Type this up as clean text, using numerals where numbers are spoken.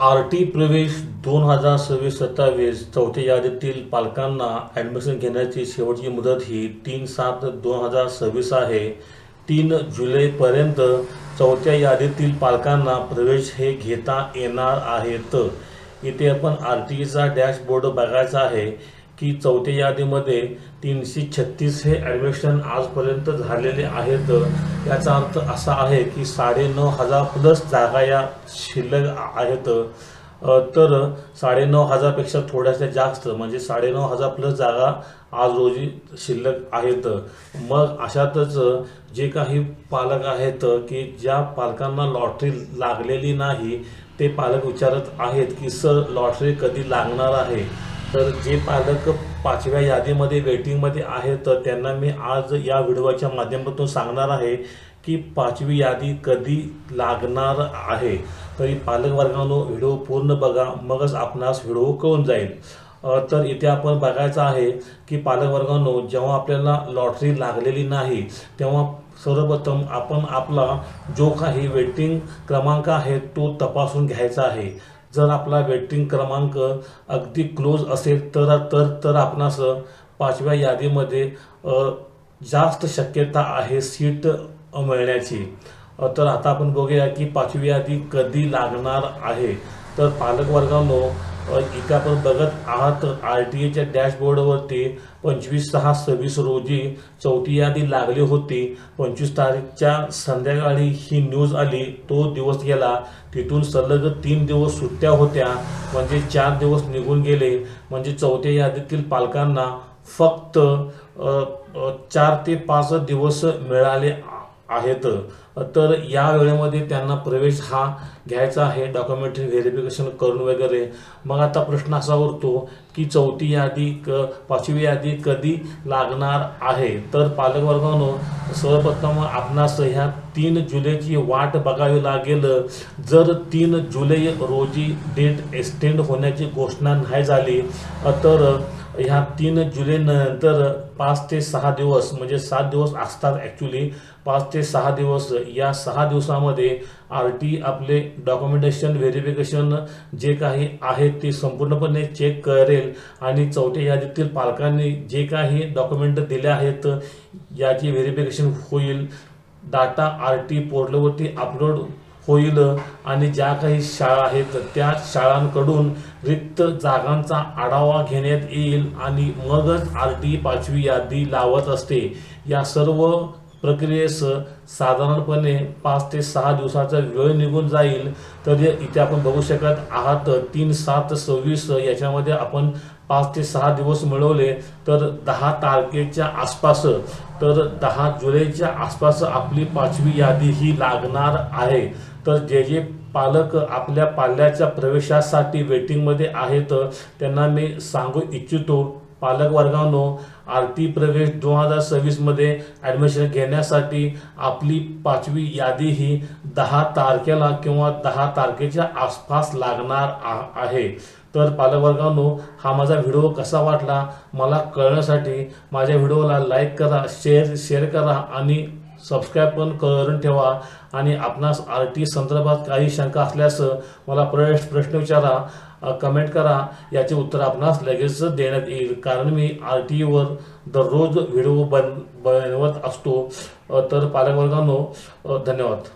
RT प्रवेश 2026-27 चौथ्या यादीतील पालकांना ॲडमिशन घेण्याची शेवटची मुदत ही 3/7/2026 आहे. 3 जुलैपर्यंत चौथ्या यादीतील पालकांना प्रवेश हे घेता येणार आहेत. इथे आपण आर टी ईचा डॅशबोर्ड बघायचा आहे की चौथ्या यादीमध्ये 336 हे ॲडमिशन आजपर्यंत झालेले आहेत. याचा अर्थ असा आहे की 9,500 प्लस जागा या शिल्लक आहेत. तर 9,500पेक्षा थोड्याशा जास्त म्हणजे 9,500 प्लस जागा आज रोजी शिल्लक आहेत. मग अशातच जे काही पालक आहेत की ज्या पालकांना लॉटरी लागलेली नाही ते पालक विचारत आहेत की सर लॉटरी कधी लागणार आहे. तर जे पालक 5व्या यादीमध्ये वेटिंगमध्ये आहेत तर त्यांना मी आज या व्हिडिओच्या माध्यमातून सांगणार आहे की 5वी यादी कधी लागणार आहे. तरी पालक वर्गानो व्हिडिओ पूर्ण बघा, मगच आपणास व्हिडिओ कळून जाईल. तर इथे आपण बघायचं आहे की पालक वर्गानो जेव्हा आपल्याला लॉटरी लागलेली नाही तेव्हा सर्वप्रथम आपण आपला जो काही वेटिंग क्रमांक आहे तो तपासून घ्यायचा आहे. जर आपला वेटिंग क्रमांक अगदी क्लोज असेल तर आपणास 5व्या यादीमध्ये जास्त शक्यता आहे सीट मिळण्याची. तर आता आपण बघूया की 5वी यादी कधी लागणार आहे. तर पालक वर्गानो इथे आपण बघत आहात आर टी ईच्या डॅशबोर्डवरती 25/6/26 रोजी चौथी यादी लागली होती. 25 तारीखच्या संध्याकाळी ही न्यूज आली, तो दिवस गेला. तिथून सलग 3 दिवस सुट्ट्या होत्या म्हणजे 4 दिवस निघून गेले. म्हणजे चौथ्या यादीतील पालकांना फक्त 4 ते 5 दिवस मिळाले आहेत. तर या वेळेमध्ये त्यांना प्रवेश हा घ्यायचा आहे डॉक्युमेंटरी व्हेरिफिकेशन करून वगैरे. मग आता प्रश्न असा उरतो की चौथी यादी 5वी यादी कधी लागणार आहे. तर पालक वर्गानो सर्वप्रथम आपणास ह्या 3 जुलैची वाट बघावी लागेल. जर 3 जुलै रोजी डेट एक्सटेंड होण्याची घोषणा नाही झाली तर ह्या 3 जुलैनंतर 5 ते 6 दिवस म्हणजे 7 दिवस असतात ॲक्च्युली, 5 ते 6 दिवस. या 6 दिवसामध्ये आर टी आपले डॉक्युमेंटेशन व्हेरिफिकेशन जे काही आहे ते संपूर्णपणे चेक करेल आणि चौथ्या यादीतील पालकांनी जे काही डॉक्युमेंट दिले आहेत याची व्हेरिफिकेशन होईल. डाटा आर टी पोर्टलवरती अपलोड होईल आणि ज्या काही शाळा आहेत त्या शाळांकडून रिक्त जागांचा आढावा घेण्यात येईल आणि मगच आर टी 5वी यादी लावत असते. या सर्व प्रक्रियेस साधारणपणे 5 ते 6 दिवसाचा वेळ निघून जाईल. तर इथे आपण बघू शकत आहात 3/7/26 याच्यामध्ये आपण 5 ते 6 दिवस मिळवले तर 10 तारखेच्या आसपास, तर 10 जुलैच्या आसपास आपली 5वी यादी ही लागणार आहे. तर जे पालक आपल्या पाल्याच्या प्रवेशासाठी वेटिंगमध्ये आहेत त्यांना मी सांगू इच्छितो, पालक वर्गानो आर टी प्रवेश 2026 मध्ये ॲडमिशन घेण्यासाठी आपली 5वी यादी ही 10 तारखेला किंवा 10 तारखेच्या आसपास लागणार आहे. तर पालक वर्गानो हा माझा व्हिडिओ कसा वाटला मला कळण्यासाठी माझ्या व्हिडिओला लाईक करा, शेअर करा आणि सबस्क्राईब पण करून ठेवा. आणि आपणास आर टी संदर्भात काही शंका असल्यास मला प्रश्न विचारा, कमेंट करा. याचे उत्तर आपणास लगेच देण्यात येईल कारण मी आर टी ईवर दररोज व्हिडिओ बनवत असतो. तर पालक वर्गानो धन्यवाद.